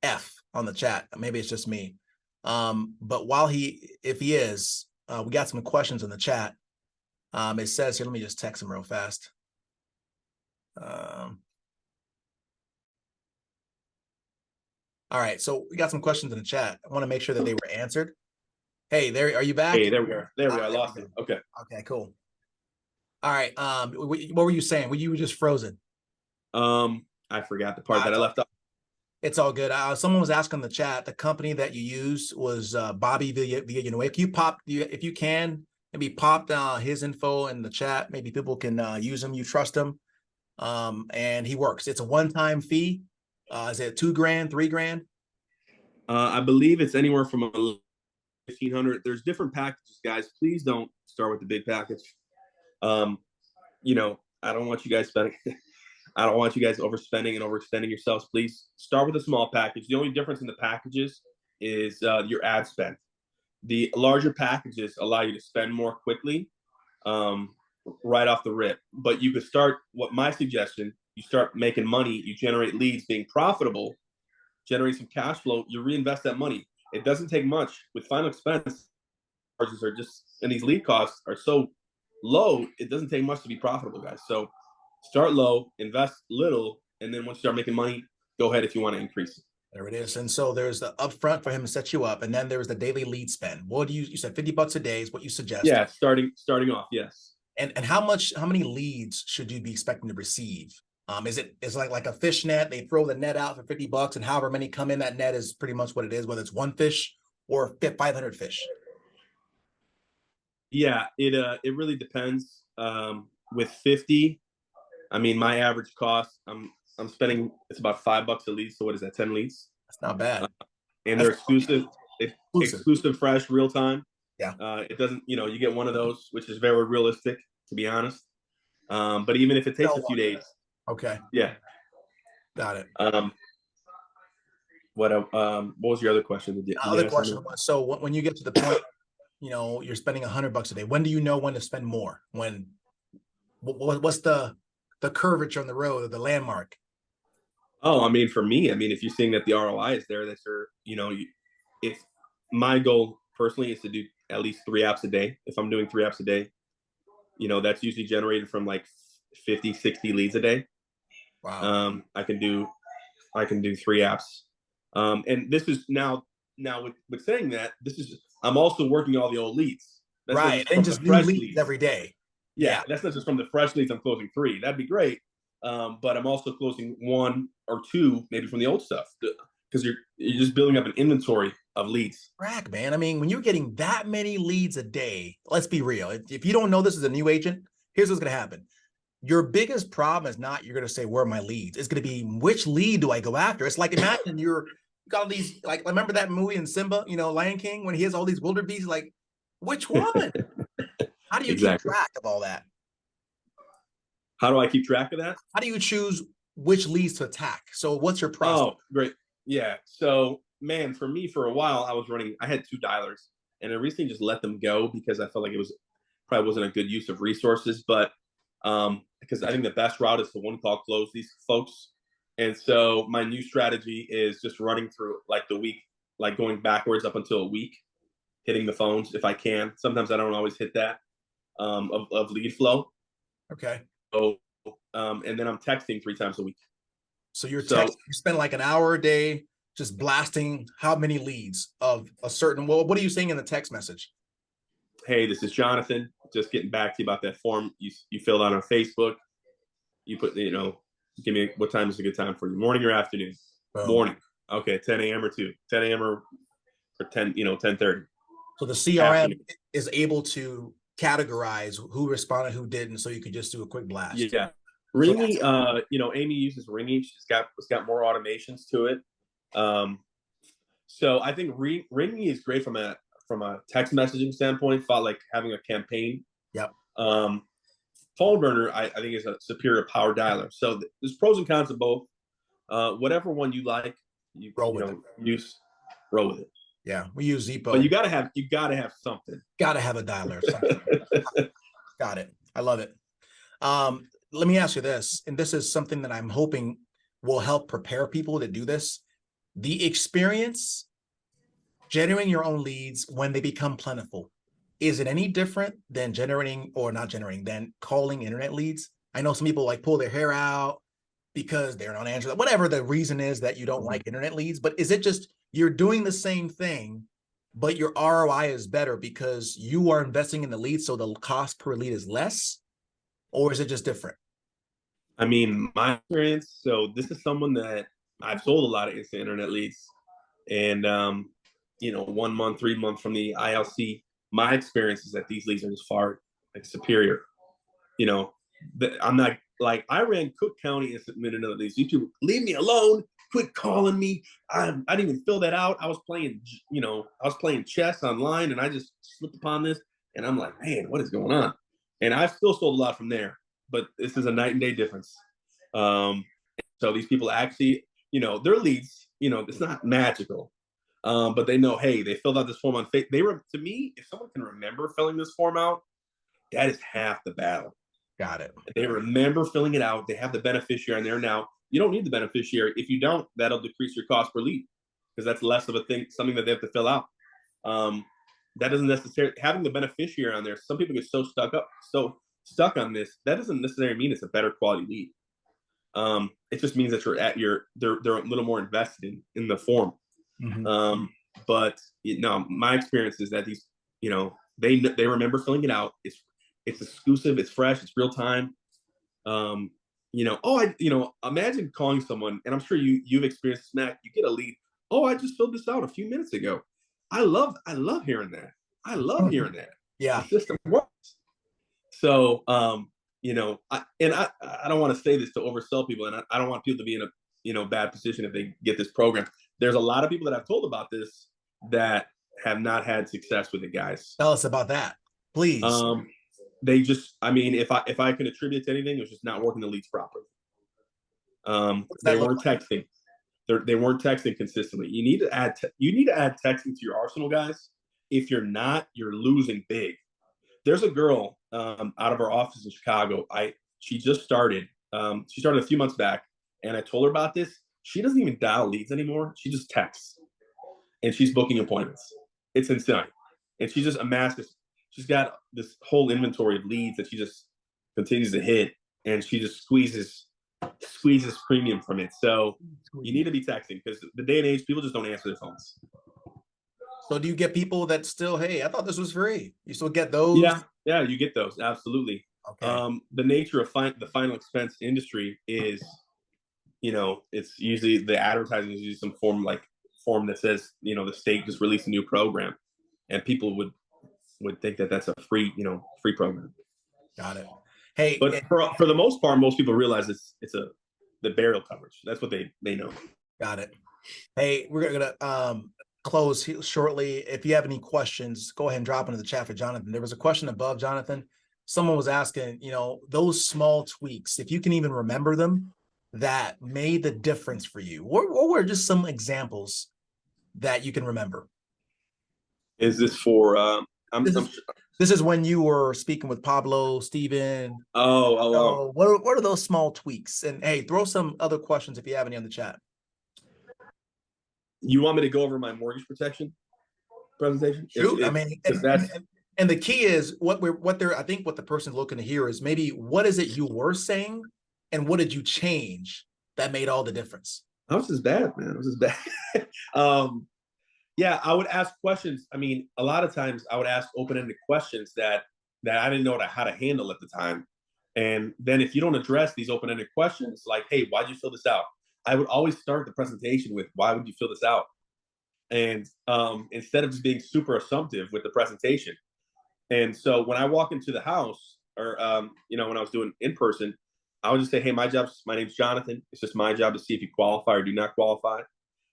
A: F on the chat. Maybe it's just me. But if he is, we got some questions in the chat. It says here, let me just text him real fast. All right, so we got some questions in the chat. I want to make sure that they were answered. Hey, are you back?
B: Hey, there we are. There we are. I lost it. Okay.
A: Okay, cool. All right. What were you saying? You were just frozen.
B: I forgot the part that I left off.
A: It's all good. Someone was asking in the chat. The company that you used was Bobby Villa. If you can, maybe pop his info in the chat. Maybe people can use him. You trust him, and he works. It's a one-time fee. Is it $2,000, $3,000?
B: I believe it's anywhere from $1,500. There's different packages, guys. Please don't start with the big package. I don't want you guys spending. I don't want you guys overspending and overextending yourselves. Please start with a small package. The only difference in the packages is your ad spend. The larger packages allow you to spend more quickly right off the rip. But you could start, my suggestion, you start making money, you generate leads, being profitable, generate some cash flow, you reinvest that money. It doesn't take much. With final expense charges and these lead costs are so low, it doesn't take much to be profitable, guys. So start low, invest little, and then once you start making money, go ahead if you want to increase it.
A: There it is. And so there's the upfront for him to set you up, and then there's the daily lead spend. What do you said $50 a day is what you suggest?
B: Yeah, starting off, yes.
A: And how many leads should you be expecting to receive? Is it like a fish net? They throw the net out for $50, and however many come in that net is pretty much what it is, whether it's one fish or 500 fish.
B: Yeah, it really depends. With 50, I mean, my average cost, I'm spending, it's about $5 a lead. So what is that? 10 leads?
A: That's not bad.
B: And they're exclusive, fresh, real time.
A: Yeah.
B: It doesn't, you get one of those, which is very realistic, to be honest. But even if it takes a few days.
A: Okay.
B: Yeah.
A: Got it.
B: What was your other question?
A: Other question was, so when you get to the point, you're spending $100 a day, when do you know when to spend more? What's the curvature on the road or the landmark?
B: Oh, I mean, for me, if you're seeing that the ROI is there, that you're, my goal personally is to do at least 3 apps a day. If I'm doing 3 apps a day, that's usually generated from like 50, 60 leads a day.
A: Wow.
B: I can do 3 apps. And this is now with saying that, I'm also working all the old leads. That's not
A: Right.
B: just
A: And
B: from the
A: just new
B: fresh
A: leads
B: leads.
A: every day.
B: Yeah,
A: Yeah.
B: that's not just from the fresh leads. I'm closing 3. That'd be great. But I'm also closing 1 or 2 maybe from the old stuff, because you're just building up an inventory of leads.
A: Crack, man. I mean, when you're getting that many leads a day, let's be real. If you don't know this as a new agent, here's what's going to happen. Your biggest problem is not you're going to say, where are my leads? It's going to be, which lead do I go after? It's like, imagine you got all these, like, remember that movie in Simba, Lion King, when he has all these wildebeests, like, which one? How do you keep
B: Exactly.
A: track of all that?
B: How do I keep track of that?
A: How do you choose which leads to attack? So what's your process?
B: Oh, great. Yeah. So, man, for me, for a while, I had 2 dialers, and I recently just let them go because I felt like it probably wasn't a good use of resources. But because I think the best route is to one call close these folks. And so my new strategy is just running through like the week, like going backwards up until a week, hitting the phones if I can. Sometimes I don't always hit that of lead flow.
A: Okay.
B: So, and then I'm texting 3 times a week.
A: So you
B: So
A: spend like an hour a day just blasting how many leads of a certain, well, what are you saying in the text message?
B: hey, this is Jonathan. Just getting back to you about that form you filled out on Facebook. You put, give me what time is a good time for you, morning or afternoon?
A: Boom.
B: Morning. Okay, 10 a.m. or 10 a.m. or 10, 10:30.
A: So the CRM is able to categorize who responded, who didn't, so you can just do a quick blast.
B: Yeah. Ringy, Amy uses Ringy. It's got more automations to it. So I think Ringy is great from a text messaging standpoint, felt like having a campaign.
A: Yep.
B: Phone burner, I think, is a superior power dialer. So there's pros and cons of both. Whatever one you like, roll with it.
A: Yeah, we use Zepo.
B: But you gotta have something.
A: Gotta have a dialer. Got it. I love it. Let me ask you this, and this is something that I'm hoping will help prepare people to do this. The experience generating your own leads when they become plentiful, is it any different than than calling internet leads? I know some people like pull their hair out because they're not answering, whatever the reason is that you don't like internet leads, but is it just you're doing the same thing, but your ROI is better because you are investing in the lead, so the cost per lead is less? Or is it just different?
B: I mean, my experience, so this is someone that I've sold a lot of instant internet leads. And 1 month, 3 months from the ILC, my experience is that these leads are just far superior. I'm not like, I ran Cook County instant internet leads. You two, leave me alone. Quit calling me. I didn't even fill that out. I was playing chess online, and I just slipped upon this, and I'm like, man, what is going on? And I've still sold a lot from there, but this is a night and day difference. So these people actually, their leads, it's not magical, but they know, hey, they filled out this form on Facebook. To me, if someone can remember filling this form out, that is half the battle.
A: Got it.
B: They remember filling it out. They have the beneficiary in there. Now, you don't need the beneficiary. If you don't, that'll decrease your cost per lead because that's less of a thing, something that they have to fill out. That doesn't necessarily, having the beneficiary on there, some people get so stuck on this, that doesn't necessarily mean it's a better quality lead. It just means that they're a little more invested in the form. Mm-hmm. But my experience is that these, they remember filling it out. It's exclusive, it's fresh, it's real time. Imagine calling someone, and I'm sure you've experienced this, Mac. You get a lead. Oh, I just filled this out a few minutes ago. I love hearing that. I love hearing that.
A: Yeah,
B: the system works. So, I don't want to say this to oversell people, and I don't want people to be in a bad position if they get this program. There's a lot of people that I've told about this that have not had success with it, guys.
A: Tell us about that, please.
B: They just, if I could attribute to anything, it was just not working the leads properly. They weren't texting. They weren't texting consistently. You need to add texting to your arsenal, guys. If you're not, you're losing big. There's a girl out of our office in Chicago. She just started. She started a few months back, and I told her about this. She doesn't even dial leads anymore. She just texts, and she's booking appointments. It's insane. And she just amassed this. She's got this whole inventory of leads that she just continues to hit, and she just squeezes premium from it. So you need to be texting, because the day and age, people just don't answer their phones.
A: So do you get people that still, hey, I thought this was free? You still get those?
B: Yeah, you get those, absolutely.
A: Okay.
B: The nature of the final expense industry is, it's usually the advertising is usually some form that says, the state just released a new program, and people would think that that's a free program.
A: Got it. Hey,
B: but for the most part, most people realize it's the burial coverage. That's what they know.
A: Got it. Hey, we're gonna close shortly. If you have any questions, go ahead and drop into the chat for Jonathan. There was a question above, Jonathan. Someone was asking, those small tweaks, if you can even remember them, that made the difference for you. What were just some examples that you can remember?
B: Is this for
A: this is when you were speaking with Pablo, Steven.
B: Oh.
A: What are those small tweaks? And hey, throw some other questions if you have any on the chat.
B: You want me to go over my mortgage protection presentation?
A: Shoot, and the key is what I think what the person's looking to hear is maybe what is it you were saying and what did you change that made all the difference?
B: I was just bad, man. I was just bad. Yeah, I would ask questions. I mean, a lot of times I would ask open-ended questions that I didn't know how to handle at the time. And then if you don't address these open-ended questions, like, hey, why'd you fill this out? I would always start the presentation with, why would you fill this out? And instead of just being super assumptive with the presentation. And so when I walk into the house, or when I was doing in person, I would just say, hey, my name's Jonathan. It's just my job to see if you qualify or do not qualify.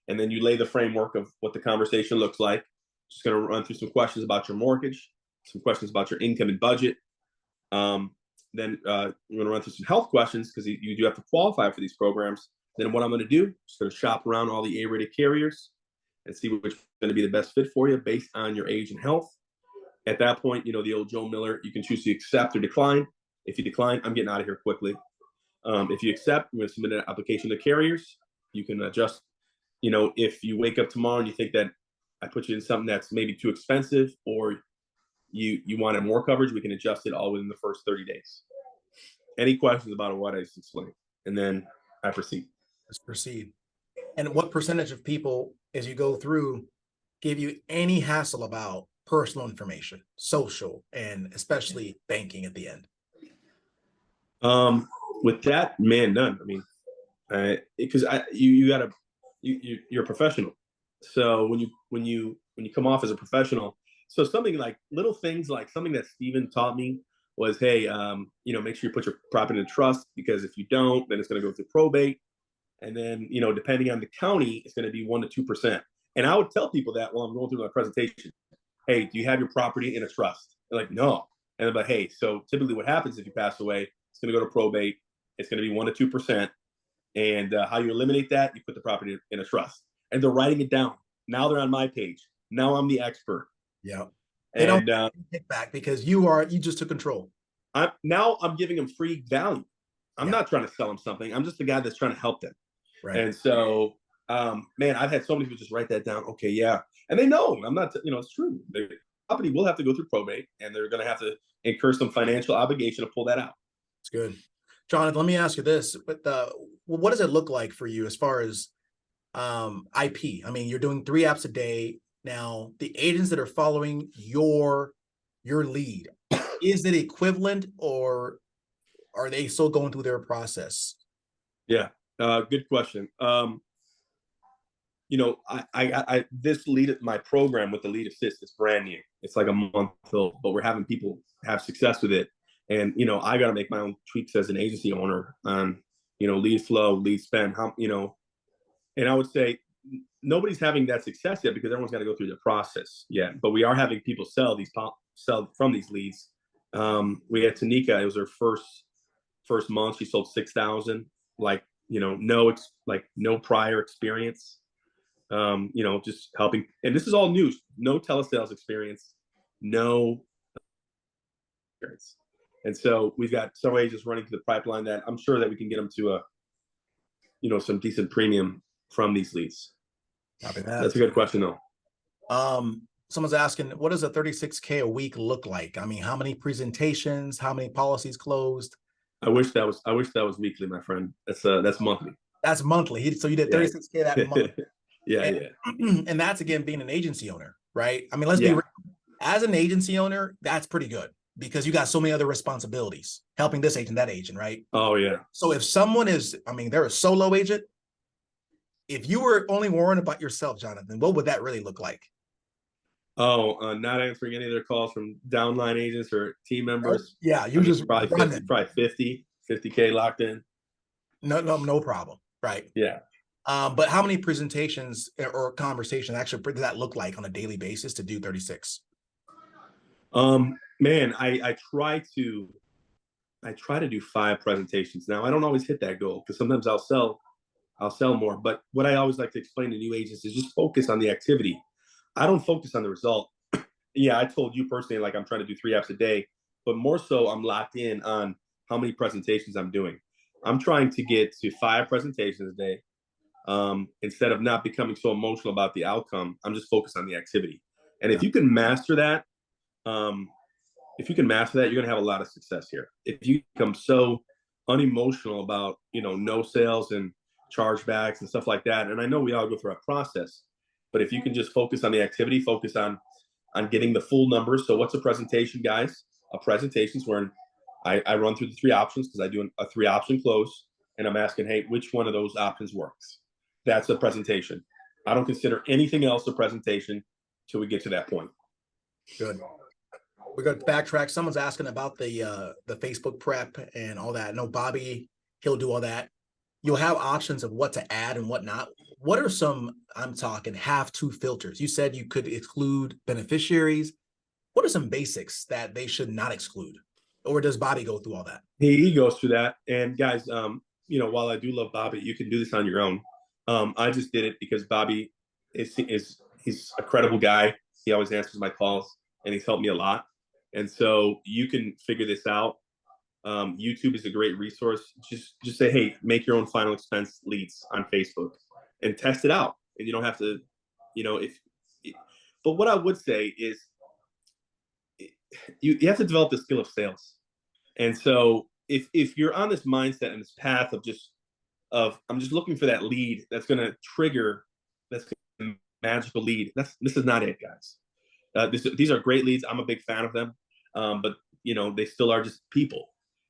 B: And then you lay the framework of what the conversation looks like. Just going to run through some questions about your mortgage, some questions about your income and budget. Then we're going to run through some health questions, because you do have to qualify for these programs. Then what I'm going to do is going to shop around all the A-rated carriers and see which is going to be the best fit for you based on your age and health. At that point, the old Joe Miller, you can choose to accept or decline. If you decline, I'm getting out of here quickly. If you accept, I'm going to submit an application to carriers. You can adjust. If you wake up tomorrow and you think that I put you in something that's maybe too expensive, or you wanted more coverage, we can adjust it all within the first 30 days. Any questions about what I just explained? And then I proceed.
A: Let's proceed. And what percentage of people, as you go through, give you any hassle about personal information, social, and especially banking at the end?
B: With that, man, none. I mean, because you're a professional. So when you come off as a professional, so something like little things, like something that Steven taught me was, hey, make sure you put your property in trust, because if you don't, then it's going to go through probate. And then, depending on the county, it's going to be 1% to 2%. And I would tell people that while I'm going through my presentation, hey, do you have your property in a trust? They're like, no. And I'm like, hey, so typically what happens if you pass away, it's going to go to probate. It's going to be 1% to 2%. And how you eliminate that, you put the property in a trust. And they're writing it down. Now they're on my page. Now I'm the expert.
A: Yeah. They don't kick back because you just took control.
B: I'm giving them free value. I'm not trying to sell them something. I'm just the guy that's trying to help them. Right. And so, man, I've had so many people just write that down. Okay, yeah. And they know I'm not, it's true. The property will have to go through probate, and they're going to have to incur some financial obligation to pull that out.
A: It's good. Jonathan, let me ask you this, but what does it look like for you as far as IP? I mean, you're doing 3 apps a day. Now, the agents that are following your lead, is it equivalent, or are they still going through their process?
B: Yeah, good question. This my program with the lead assist is brand new. It's like a month old, but we're having people have success with it. And, I got to make my own tweaks as an agency owner on, lead flow, lead spend, and I would say nobody's having that success yet because everyone's got to go through the process yet. But we are having people sell from these leads. We had Tanika. It was her first month. She sold 6,000. No prior experience. Just helping. And this is all new. No telesales experience. No experience. And so we've got several agents running through the pipeline that I'm sure that we can get them to some decent premium from these leads.
A: Copy that.
B: That's a good question, though.
A: someone's asking, what does a 36K a week look like? I mean, how many presentations, how many policies closed?
B: I wish that was weekly, my friend. That's monthly.
A: That's monthly. So you did 36K that month.
B: Yeah,
A: and,
B: yeah.
A: And that's again being an agency owner, right? I mean, let's be
B: Yeah.
A: real. As an agency owner, that's pretty good because you got so many other responsibilities, helping this agent, that agent, right?
B: Oh yeah.
A: So if someone is, I mean, they're a solo agent. If you were only worrying about yourself, Jonathan, what would that really look like?
B: Oh, not answering any of their calls from downline agents or team members.
A: Yeah,
B: I
A: you
B: mean,
A: just
B: probably 50,
A: running.
B: probably 50K locked in.
A: No problem. Right.
B: Yeah.
A: But how many presentations or conversations actually does that look like on a daily basis to do 36?
B: Man, I try to do 5 presentations. Now I don't always hit that goal because sometimes I'll sell more. But what I always like to explain to new agents is just focus on the activity. I don't focus on the result. Yeah, I told you personally, like I'm trying to do 3 apps a day, but more so I'm locked in on how many presentations I'm doing. I'm trying to get to 5 presentations a day. Instead of not becoming so emotional about the outcome, I'm just focused on the activity. And if you can master that, you're going to have a lot of success here. If you become so unemotional about, no sales and chargebacks and stuff like that, and I know we all go through a process, but if you can just focus on the activity, focus on getting the full numbers. So what's a presentation, guys? A presentation is where I run through the 3 options because I do a 3 option close, and I'm asking, hey, which one of those options works? That's a presentation. I don't consider anything else a presentation till we get to that point.
A: Good. We're going to backtrack. Someone's asking about the Facebook prep and all that. No, Bobby, he'll do all that. You'll have options of what to add and what not. What are some, I'm talking have to filters? You said you could exclude beneficiaries. What are some basics that they should not exclude? Or does Bobby go through all that?
B: He goes through that. And guys, while I do love Bobby, you can do this on your own. I just did it because Bobby he's a credible guy. He always answers my calls and he's helped me a lot. And so you can figure this out. YouTube is a great resource. Just say, hey, make your own final expense leads on Facebook and test it out. And you don't have to, but what I would say is you have to develop the skill of sales. And so if you're on this mindset and this path of I'm just looking for that lead that's going to trigger that's a magical lead. This is not it, guys. These are great leads. I'm a big fan of them, but they still are just people.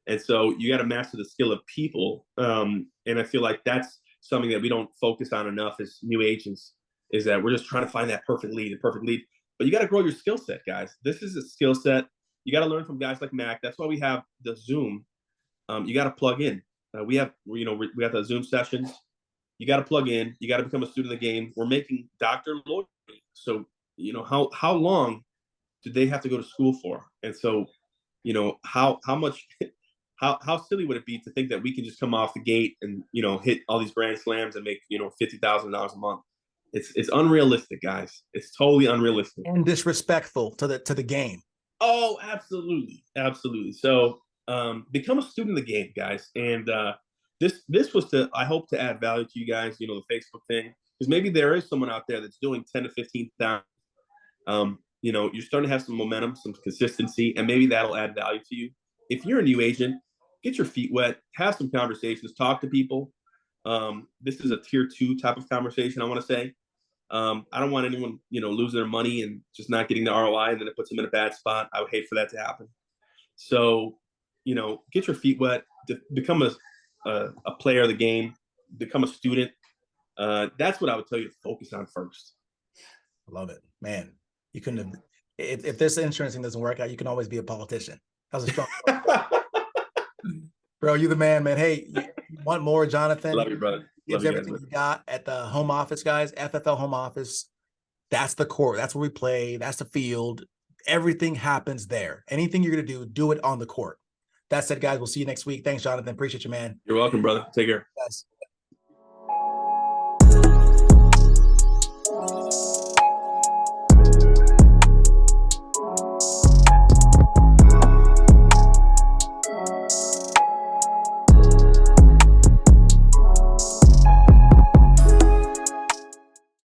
B: And so you got to master the skill of people. And I feel like that's something that we don't focus on enough as new agents. Is that we're just trying to find that perfect lead. But you got to grow your skill set, guys. This is a skill set. You got to learn from guys like Mac. That's why we have the Zoom. You got to plug in. We have the Zoom sessions. You got to plug in. You got to become a student of the game. We're making doctor loyalty. So how long did they have to go to school for? And so how much how silly would it be to think that we can just come off the gate and hit all these grand slams and make $50,000 a month? It's unrealistic, guys. It's totally unrealistic
A: And disrespectful to the game.
B: Oh, absolutely. So become a student of the game, guys. And this was I hope to add value to you guys, the Facebook thing. Because maybe there is someone out there that's doing 10 to 15,000. You're starting to have some momentum, some consistency, and maybe that'll add value to you. If you're a new agent, get your feet wet, have some conversations, talk to people. This is a tier 2 type of conversation, I want to say. I don't want anyone, losing their money and just not getting the ROI, and then it puts them in a bad spot. I would hate for that to happen. So, get your feet wet, become a player of the game, become a student. That's what I would tell you to focus on first.
A: I love it, man. You couldn't have. If this insurance thing doesn't work out, you can always be a politician. That was a strong. Bro, you the man, man. Hey, you want more, Jonathan?
B: Love you, brother.
A: Gives everything you got at the home office, guys. FFL home office. That's the court. That's where we play. That's the field. Everything happens there. Anything you're going to do it on the court. That said, guys, we'll see you next week. Thanks, Jonathan. Appreciate you, man.
B: You're welcome, brother. Take care.
A: Yes.